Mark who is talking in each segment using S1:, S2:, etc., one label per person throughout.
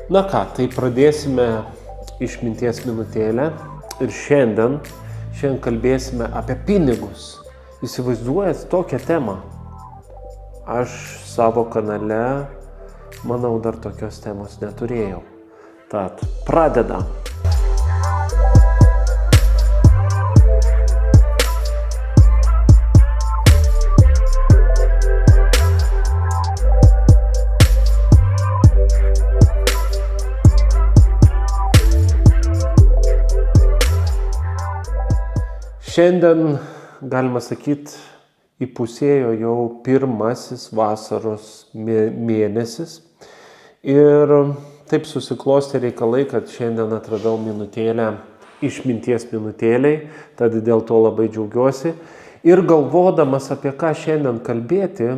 S1: Na ką, tai pradėsime išminties minutėlę ir šiandien kalbėsime apie pinigus. Įsivaizduojat tokią temą? Aš savo kanale, manau, dar tokios temos neturėjau. Tad pradedam. Šiandien, galima sakyti, įpusėjo jau pirmasis vasaros mėnesis ir taip susiklostė reikalai, kad šiandien atradau minutėlę išminties minutėliai, tad dėl to labai džiaugiuosi. Ir galvodamas apie ką šiandien kalbėti,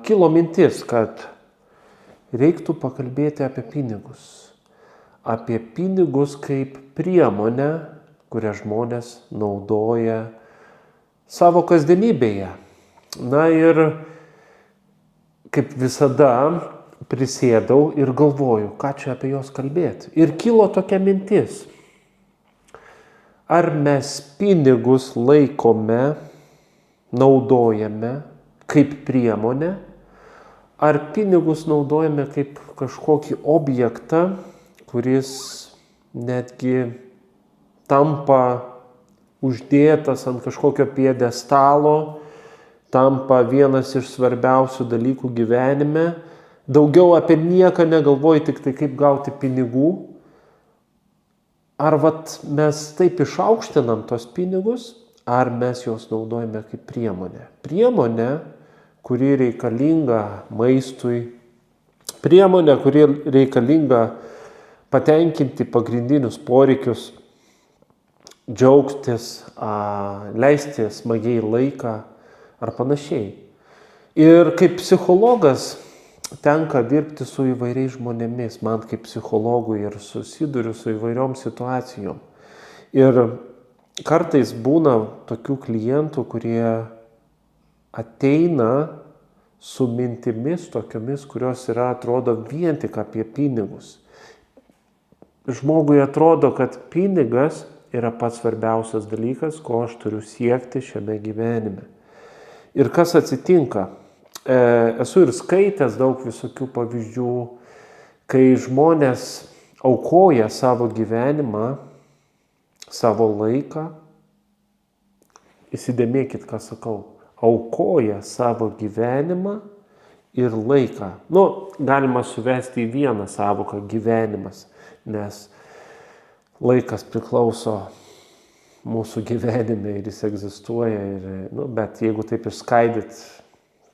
S1: kilo mintis, kad reiktų pakalbėti apie pinigus. Apie pinigus kaip priemonę, kurią žmonės naudoja savo kasdienybėje. Na ir kaip visada prisėdau ir galvoju, ką čia apie juos kalbėti. Ir kilo tokia mintis. Ar mes pinigus laikome, naudojame kaip priemonę, ar pinigus naudojame kaip kažkokį objektą, kuris netgi tampa uždėtas ant kažkokio pjedestalo, tampa vienas iš svarbiausių dalykų gyvenime. Daugiau apie nieką negalvoji, tik tai kaip gauti pinigų. Ar mes taip išaukštinam tos pinigus, ar mes juos naudojame kaip priemonę. Priemonę, kuri reikalinga maistui, priemonė, kuri reikalinga patenkinti pagrindinius poreikius, džiaugtis, leisti smagiai laiką ar panašiai. Ir kaip psichologas tenka dirbti su įvairiais žmonėmis, man kaip psichologui ir susiduriu su įvairiom situacijom. Ir kartais būna tokių klientų, kurie ateina su mintimis tokiomis, kurios atrodo vien tik apie pinigus. Žmogui atrodo, kad pinigas yra pats svarbiausias dalykas, ko aš turiu siekti šiame gyvenime. Ir kas atsitinka? Esu ir skaitęs daug visokių pavyzdžių, kai žmonės aukoja savo gyvenimą, savo laiką. Įsidėmėkit, ką sakau. Aukoja savo gyvenimą ir laiką. Galima suvesti į vieną savoką gyvenimas, nes laikas priklauso mūsų gyvenime ir jis egzistuoja. Bet jeigu taip išskaidyt,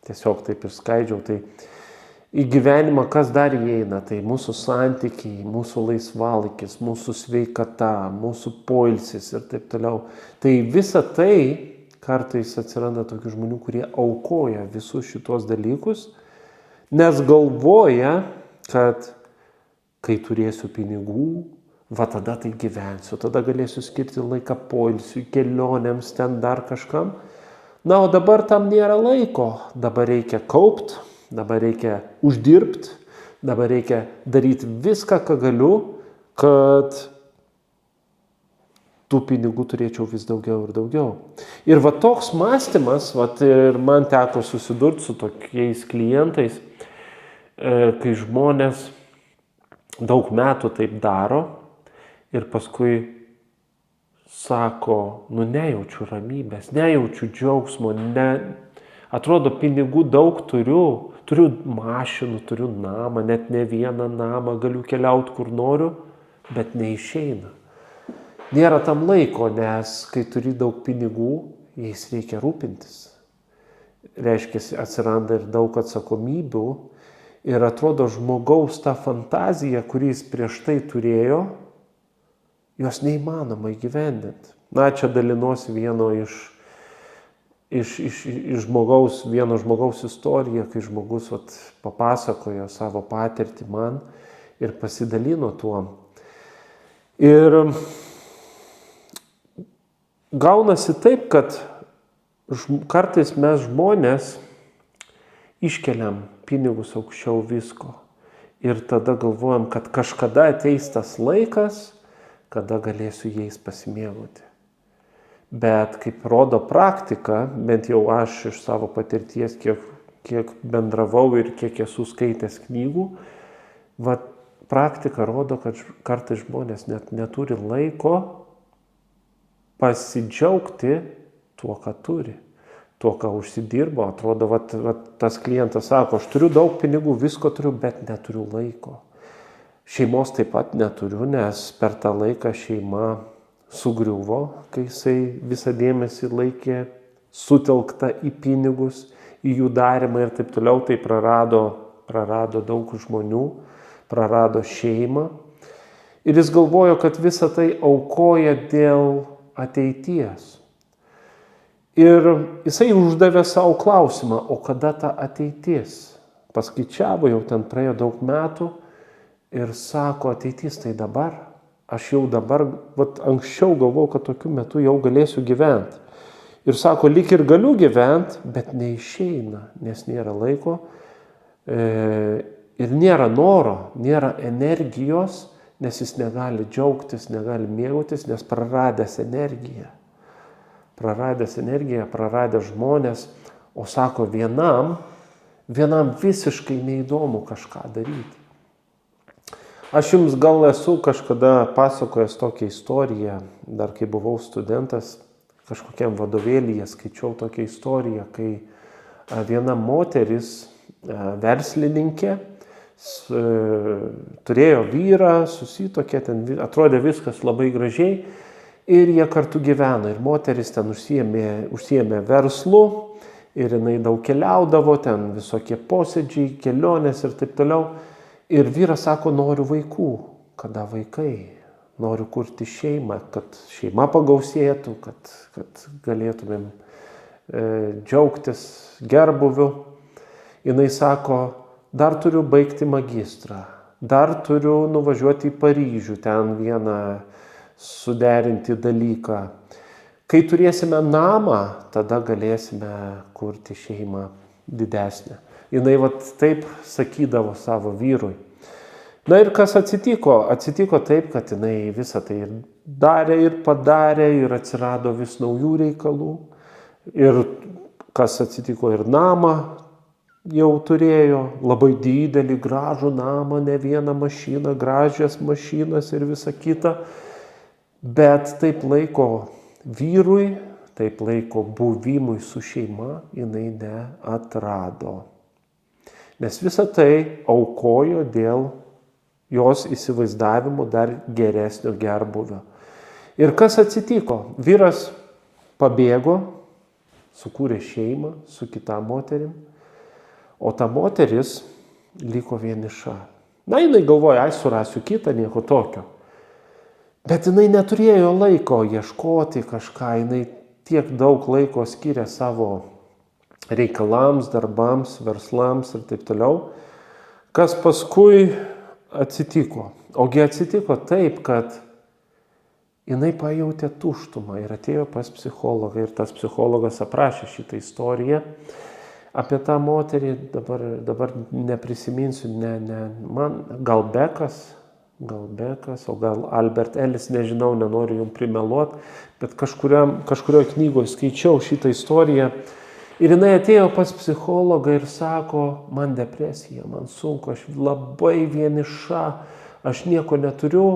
S1: tiesiog taip išskaidžiau, tai į gyvenimą kas dar įeina? Tai mūsų santykiai, mūsų laisvalaikis, mūsų sveikata, mūsų poilsis ir taip toliau. Tai visa tai kartais atsiranda tokių žmonių, kurie aukoja visus šitos dalykus, nes galvoja, kad kai turėsiu pinigų, tada tai gyvensiu, tada galėsiu skirti laiką poilsiui, kelionėms, ten dar kažkam. O dabar tam nėra laiko, dabar reikia kaupt, dabar reikia uždirbt, dabar reikia daryti viską, ką galiu, kad tų pinigų turėčiau vis daugiau ir daugiau. Ir toks mąstymas, ir man teko susidurti su tokiais klientais, kai žmonės daug metų taip daro, ir paskui sako, nejaučiu ramybės, nejaučiu džiaugsmo, atrodo pinigų daug turiu mašinų, turiu namą, net ne vieną namą, galiu keliauti kur noriu, bet neišeina. Nėra tam laiko, nes kai turi daug pinigų, jais reikia rūpintis. Reiškia, atsiranda ir daug atsakomybių ir atrodo žmogaus ta fantazija, kurį jis prieš tai turėjo, jos neįmanoma įgyvendinti. Čia dalinuosi vieno žmogaus istoriją, kai žmogus papasakojo savo patirtį man ir pasidalino tuo. Ir gaunasi taip, kad kartais mes žmonės iškeliam pinigus aukščiau visko. ir tada galvojam, kad kažkada ateis tas laikas, kada galėsiu jais pasimėgauti. Bet kaip rodo praktika, bent jau aš iš savo patirties, kiek bendravau ir kiek esu skaitęs knygų, praktika rodo, kad kartais žmonės net neturi laiko pasidžiaugti tuo, ką turi, tuo, ką užsidirbo. Atrodo, tas klientas sako, aš turiu daug pinigų, visko turiu, bet neturiu laiko. Šeimos taip pat neturiu, nes per tą laiką šeima sugriuvo, kai jisai visą dėmesį laikė sutelktą į pinigus, į jų darymą ir taip toliau, tai prarado daug žmonių, prarado šeimą. Ir jis galvojo, kad visą tai aukoja dėl ateities. Ir jisai uždavė savo klausimą, o kada ta ateitis? Paskaičiavo, jau ten praėjo daug metų ir sako, ateitis tai dabar. Aš jau dabar, anksčiau galvojau, kad tokiu metu jau galėsiu gyventi. Ir sako, lyg ir galiu gyventi, bet neišeina, nes nėra laiko ir nėra noro, nėra energijos, nes jis negali džiaugtis, negali mėgautis, nes praradęs energiją. Praradęs energiją, praradęs žmonės, o sako, vienam visiškai neįdomu kažką daryti. Aš jums gal esu kažkada pasakojęs tokią istoriją, dar kai buvau studentas, kažkokiam vadovėlyje skaičiau tokią istoriją, kai viena moteris, verslininkė, turėjo vyrą, susituokė, ten atrodė viskas labai gražiai ir jie kartu gyveno. Ir moteris ten užsiėmė verslu ir jinai daug keliaudavo, ten visokie posėdžiai, kelionės ir taip toliau. Ir vyras sako, noriu vaikų. Kada vaikai? Noriu kurti šeimą, kad šeima pagausėtų, kad galėtumėm džiaugtis gerbuviu. Jinai sako, dar turiu baigti magistrą, dar turiu nuvažiuoti į Paryžių, ten vieną suderinti dalyką. Kai turėsime namą, tada galėsime kurti šeimą didesnę. Jinai taip sakydavo savo vyrui. Na ir kas atsitiko? Atsitiko taip, kad jinai visą tai ir darė, ir padarė, ir atsirado vis naujų reikalų. Ir kas atsitiko, ir namą jau turėjo, labai didelį, gražų namą, ne vieną mašiną, gražias mašinas ir visa kita. Bet taip laiko vyrui, taip laiko buvimui su šeima jinai neatrado. Nes visą tai aukojo dėl jos įsivaizdavimo dar geresnio gerbuvio. Ir kas atsitiko? Vyras pabėgo, sukūrė šeimą su kita moterim, o ta moteris liko vieniša. Na, jinai galvoja, surasiu kitą, nieko tokio. Bet jinai neturėjo laiko ieškoti kažką, jinai tiek daug laiko skiria savo reikalams, darbams, verslams ir taip toliau. Kas paskui atsitiko? Ogi atsitiko taip, kad jinai pajautė tuštumą ir atėjo pas psichologą. Ir tas psichologas aprašė šitą istoriją apie tą moterį. Dabar neprisiminsiu, man gal Bekas, o gal Albert Ellis, nežinau, nenoriu jums primeluoti, bet kažkurioje knygoje skaičiau šitą istoriją. Ir jinai atėjo pas psichologą ir sako, man depresija, man sunku, aš labai vieniša, aš nieko neturiu,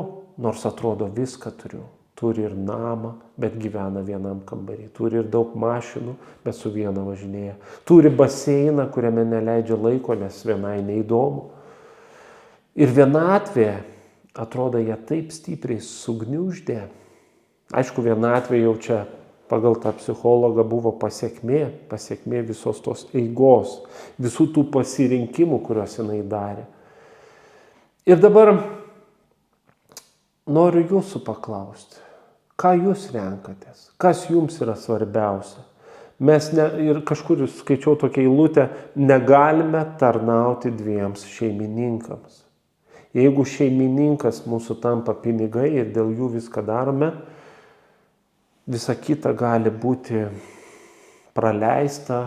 S1: nors atrodo viską turiu. Turi ir namą, bet gyvena vienam kambarį. Turi ir daug mašinų, bet su viena važinėja. Turi baseiną, kuriame neleidžia laiko, nes vienai neįdomu. Ir vienatvė, atrodo, ją taip stipriai sugniuždė. Aišku, vienatvė jau čia pagal tą psichologą buvo pasiekmė visos tos eigos, visų tų pasirinkimų, kuriuos jinai darė. Ir dabar noriu jūsų paklausti, ką jūs renkatės, kas jums yra svarbiausia. Ir kažkur skaičiau tokią eilutę, negalime tarnauti dviems šeimininkams. Jeigu šeimininkas mūsų tampa pinigai ir dėl jų viską darome, visa kita gali būti praleista,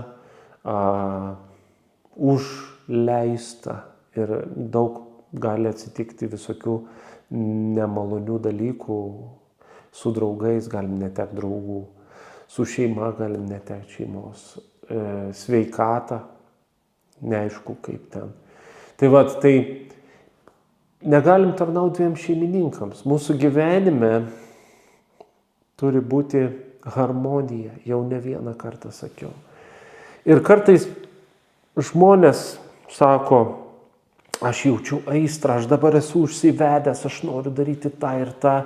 S1: užleista ir daug gali atsitikti visokių nemalonių dalykų, su draugais galim netekti draugų, su šeima galim netekti šeimos, sveikatą, neaišku kaip ten. Tai negalim tarnauti dviem šeimininkams. Mūsų gyvenime turi būti harmonija, jau ne vieną kartą sakiau. Ir kartais žmonės sako, aš jaučiu aistrą, aš dabar esu užsivedęs, aš noriu daryti tą ir tą.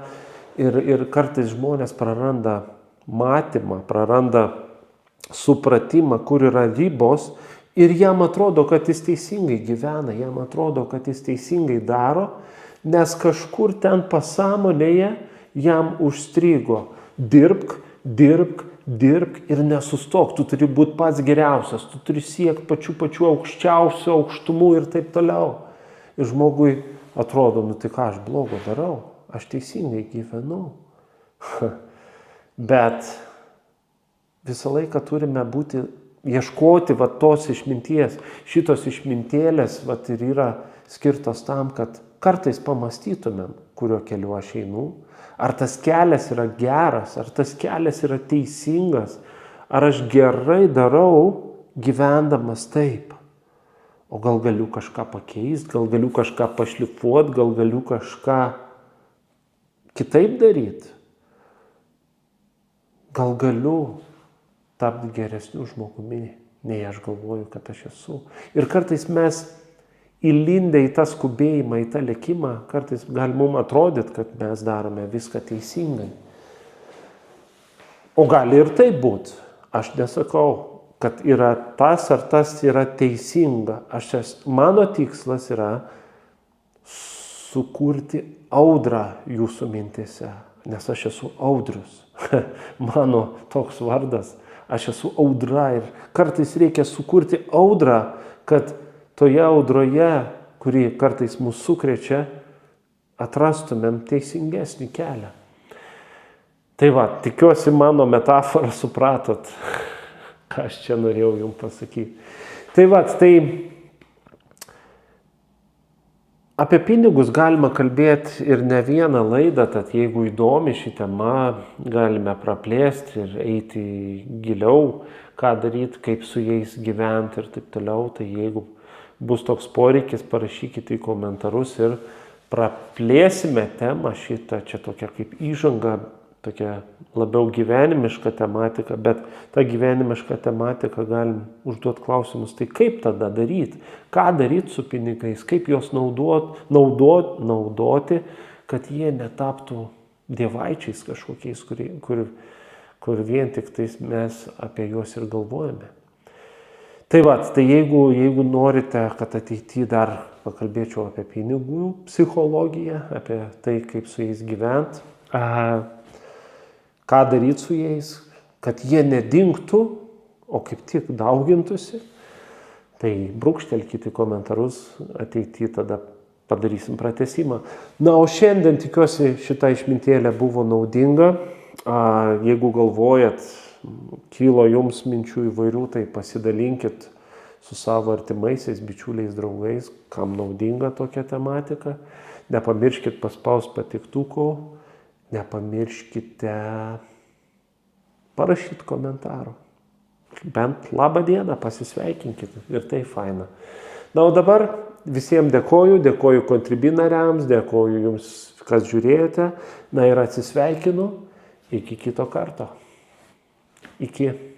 S1: Ir kartais žmonės praranda matymą, praranda supratimą, kur yra ribos. Ir jam atrodo, kad jis teisingai gyvena, jam atrodo, kad jis teisingai daro, nes kažkur ten pasąmonėje jam užstrigo. Dirbk, dirbk, dirbk ir nesustok. Tu turi būti pats geriausias, tu turi siekti pačių aukščiausių aukštumų ir taip toliau. Ir žmogui atrodo, tai ką aš blogo darau, aš teisingai gyvenu. Bet visą laiką turime ieškoti tos išminties. Šitos išmintėlės ir yra skirtos tam, kad kartais pamastytumėm, kuriuo keliu aš einu. Ar tas kelias yra geras, ar tas kelias yra teisingas, ar aš gerai darau gyvendamas taip. O gal galiu kažką pakeisti, gal galiu kažką pašlifuoti, gal galiu kažką kitaip daryti. Gal galiu tapti geresniu žmogumi, nei aš galvoju, kad aš esu. Ir kartais mes įlindę į tą skubėjimą, į tą lėkimą, kartais gali mums atrodyti, kad mes darome viską teisingai. O gali ir taip būti. Aš nesakau, kad yra tas ar tas yra teisinga. Mano tikslas yra sukurti audrą jūsų mintise, nes aš esu audrius. Mano toks vardas. Aš esu audra ir kartais reikia sukurti audrą, kad toje audroje, kuri kartais mūsų sukrečia, atrastumėm teisingesnį kelią. Tai tikiuosi mano metaforą supratot, ką aš čia norėjau jums pasakyti. Tai apie pinigus galima kalbėti ir ne vieną laidą, tad jeigu įdomi ši tema, galime praplėsti ir eiti giliau, ką daryti, kaip su jais gyventi ir taip toliau. Tai jeigu bus toks poreikis, parašykite į komentarus ir praplėsime temą šitą. Čia tokia kaip įžanga, tokia labiau gyvenimiška tematika, bet tą gyvenimišką tematiką galim užduoti klausimus, tai kaip tada daryti, ką daryti su pinigais, kaip juos naudoti, kad jie netaptų dievaičiais kažkokiais, kur vien tik tais mes apie juos ir galvojame. Tai jeigu norite, kad ateityje dar pakalbėčiau apie pinigų psichologiją, apie tai, kaip su jais gyventi, ką daryti su jais, kad jie nedingtų, o kaip tik daugintųsi, tai brūkštelkite į komentarus, ateityje tada padarysim pratęsimą. O šiandien tikiuosi šita išmintėlė buvo naudinga. Jeigu galvojat, kilo jums minčių įvairių, tai pasidalinkit su savo artimaisiais, bičiuliais, draugais, kam naudinga tokia tematika. Nepamirškit paspausti patiktuko. Nepamirškite parašyti komentarų. Bent labą dieną, pasisveikinkit ir tai faina. O dabar visiems dėkoju Contribui nariams, dėkoju jums, kas žiūrėjote. Ir atsisveikinu iki kito karto. Iki.